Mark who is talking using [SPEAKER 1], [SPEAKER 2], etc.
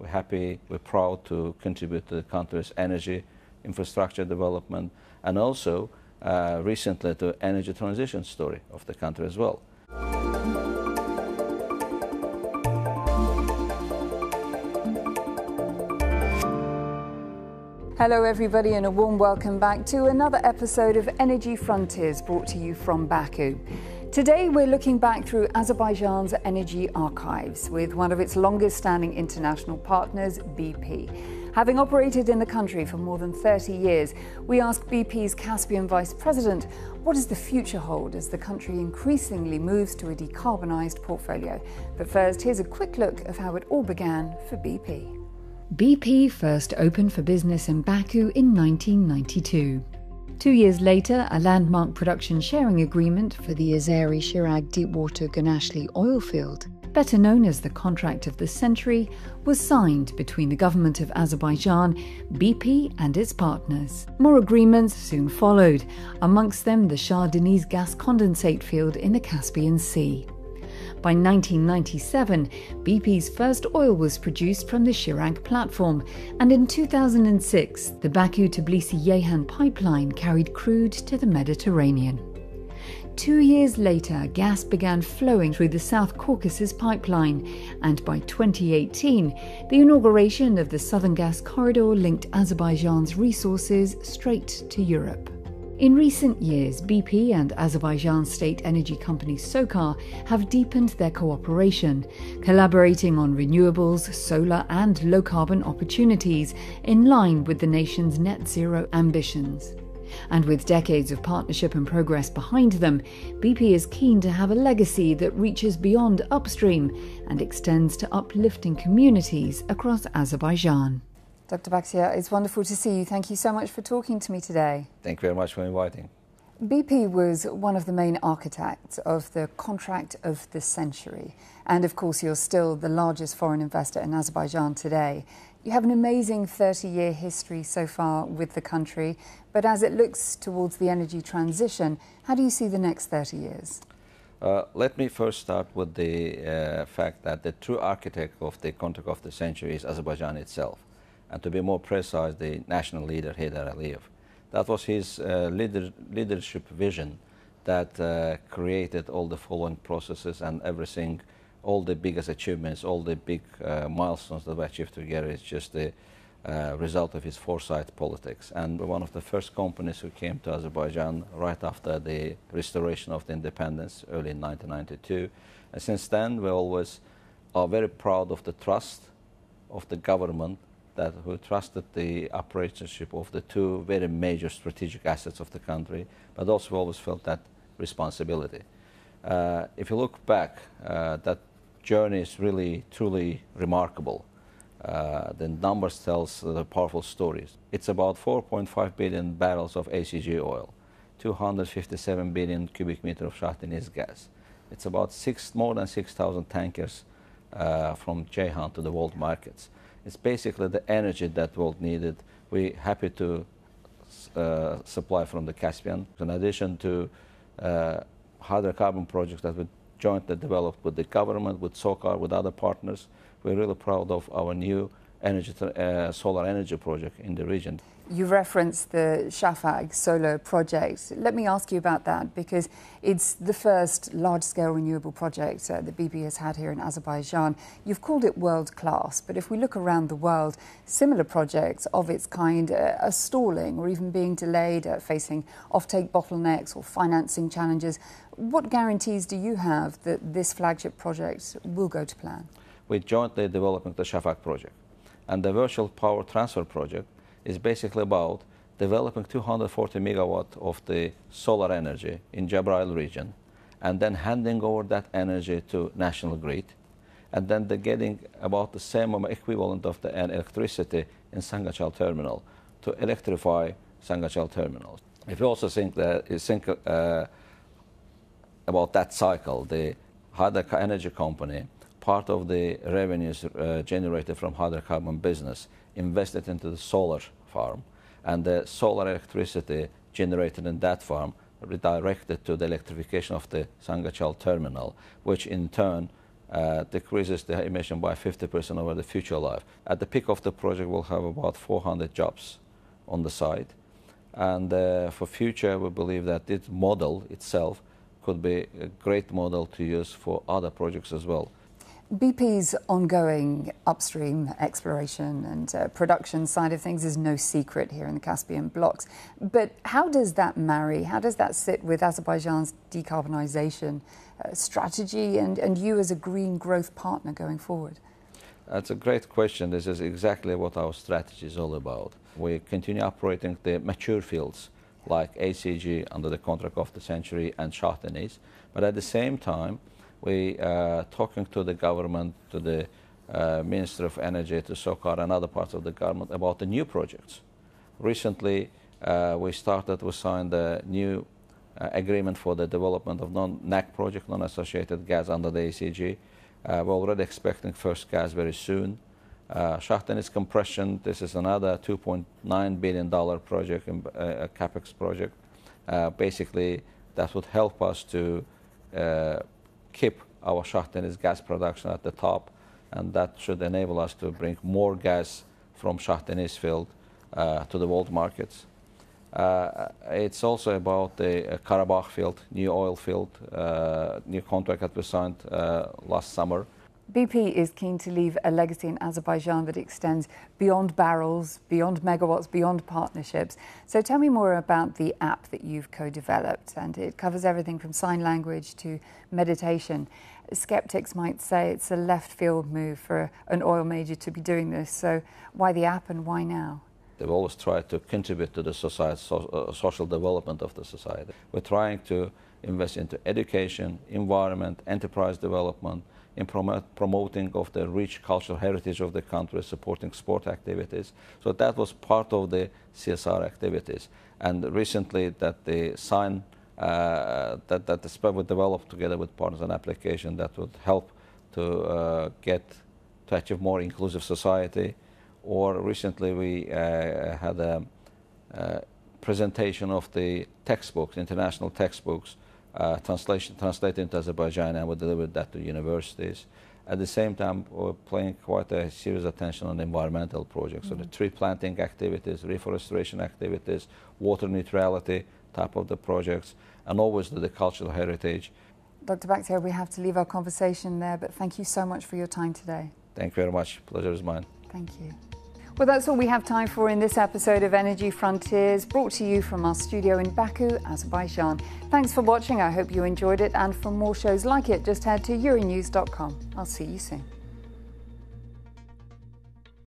[SPEAKER 1] We're happy, we're proud to contribute to the country's energy infrastructure development, and also recently to energy transition story of the country as well.
[SPEAKER 2] Hello everybody, and a warm welcome back to another episode of Energy Frontiers, brought to you from Baku. Today we're looking back through Azerbaijan's energy archives with one of its longest standing international partners, BP. Having operated in the country for more than 30 years, we asked BP's Caspian Vice President, what does the future hold as the country increasingly moves to a decarbonised portfolio? But first, here's a quick look of how it all began for BP. BP first opened for business in Baku in 1992. 2 years later, a landmark production sharing agreement for the Azeri-Chirag deepwater Gonashli oil field, better known as the contract of the century, was signed between the government of Azerbaijan, BP and its partners. More agreements soon followed, amongst them the Shah Deniz gas condensate field in the Caspian Sea. By 1997, BP's first oil was produced from the Chirag platform, and in 2006, the Baku-Tbilisi-Ceyhan pipeline carried crude to the Mediterranean. 2 years later, gas began flowing through the South Caucasus pipeline, and by 2018, the inauguration of the Southern Gas Corridor linked Azerbaijan's resources straight to Europe. In recent years, BP and Azerbaijan state energy company SOCAR have deepened their cooperation, collaborating on renewables, solar and low-carbon opportunities in line with the nation's net zero ambitions. And with decades of partnership and progress behind them, BP is keen to have a legacy that reaches beyond upstream and extends to uplifting communities across Azerbaijan. Dr. Bakhtiyar, it's wonderful to see you. Thank you so much for talking to me today.
[SPEAKER 1] Thank you very much for inviting.
[SPEAKER 2] BP was one of the main architects of the contract of the century. And of course, you're still the largest foreign investor in Azerbaijan today. You have an amazing 30-year history so far with the country. But as it looks towards the energy transition, how do you see the next 30 years?
[SPEAKER 1] Let me first start with the fact that the true architect of the contract of the century is Azerbaijan itself. And to be more precise, the national leader, Heydar Aliyev. That was his leadership vision that created all the following processes and everything, all the biggest achievements, all the big milestones that were achieved together. It's just the result of his foresight politics. And one of the first companies who came to Azerbaijan right after the restoration of the independence, early in 1992. And since then, we always are very proud of the trust of the government who trusted the operatorship of the two very major strategic assets of the country, but also always felt that responsibility. If you look back, that journey is really, truly remarkable. The numbers tell the powerful stories. It's about 4.5 billion barrels of ACG oil, 257 billion cubic meter of Shah Deniz gas. It's about more than 6,000 tankers from Ceyhan to the world markets. It's basically the energy that world needed. We're happy to supply from the Caspian. In addition to hydrocarbon projects that we jointly developed with the government, with SOCAR, with other partners, we're really proud of our new solar energy project in the region.
[SPEAKER 2] You referenced the Shafag solar project. Let me ask you about that, because it's the first large-scale renewable project that BP has had here in Azerbaijan. You've called it world-class, but if we look around the world, similar projects of its kind are stalling or even being delayed, facing off-take bottlenecks or financing challenges. What guarantees do you have that this flagship project will go to plan?
[SPEAKER 1] We're jointly developing the Shafag project, and the virtual power transfer project is basically about developing 240 megawatt of the solar energy in Jabrail region, and then handing over that energy to national grid, and then getting about the same equivalent of the electricity in Sangachal terminal to electrify Sangachal terminal. If you also think about that cycle, the hydro energy company, part of the revenues generated from hydrocarbon business invested into the solar farm, and the solar electricity generated in that farm redirected to the electrification of the Sangachal terminal, which in turn decreases the emission by 50% over the future life. At the peak of the project, we'll have about 400 jobs on the site. And for future, we believe that this model itself could be a great model to use for other projects as well.
[SPEAKER 2] BP's ongoing upstream exploration and production side of things is no secret here in the Caspian blocks. But how does that marry? How does that sit with Azerbaijan's decarbonisation strategy and you as a green growth partner going forward?
[SPEAKER 1] That's a great question. This is exactly what our strategy is all about. We continue operating the mature fields like ACG under the contract of the century and Shah Deniz, but at the same time we are talking to the government, to the Minister of Energy, to SOCAR and other parts of the government about the new projects. Recently we signed a new agreement for the development of NAC project, non-associated gas under the ACG. We're already expecting first gas very soon. Shah Deniz compression, this is another $2.9 billion project, a capex project. Basically, that would help us to keep our Shah Deniz gas production at the top, and that should enable us to bring more gas from Shah Deniz field to the world markets. It's also about the Karabakh field, new oil field, new contract that we signed last summer.
[SPEAKER 2] BP is keen to leave a legacy in Azerbaijan that extends beyond barrels, beyond megawatts, beyond partnerships. So tell me more about the app that you've co-developed, and it covers everything from sign language to meditation. Skeptics might say it's a left field move for an oil major to be doing this. So why the app and why now?
[SPEAKER 1] They've always tried to contribute to the society, social development of the society. We're trying to invest into education, environment, enterprise development, in promoting of the rich cultural heritage of the country, supporting sport activities. So that was part of the CSR activities. And recently that the sign, that the SPEC would develop together with partners an application that would help to achieve more inclusive society. Or recently we had a presentation of the textbooks, international textbooks, translated into Azerbaijan, and we delivered that to universities. At the same time, we're paying quite a serious attention on environmental projects. So the tree planting activities, reforestation activities, water neutrality type of the projects, and always the cultural heritage.
[SPEAKER 2] Dr. Bakhtiyar, we have to leave our conversation there, but thank you so much for your time today.
[SPEAKER 1] Thank you very much. Pleasure is mine.
[SPEAKER 2] Thank you. Well, that's all we have time for in this episode of Energy Frontiers, brought to you from our studio in Baku, Azerbaijan. Thanks for watching. I hope you enjoyed it. And for more shows like it, just head to Euronews.com. I'll see you soon.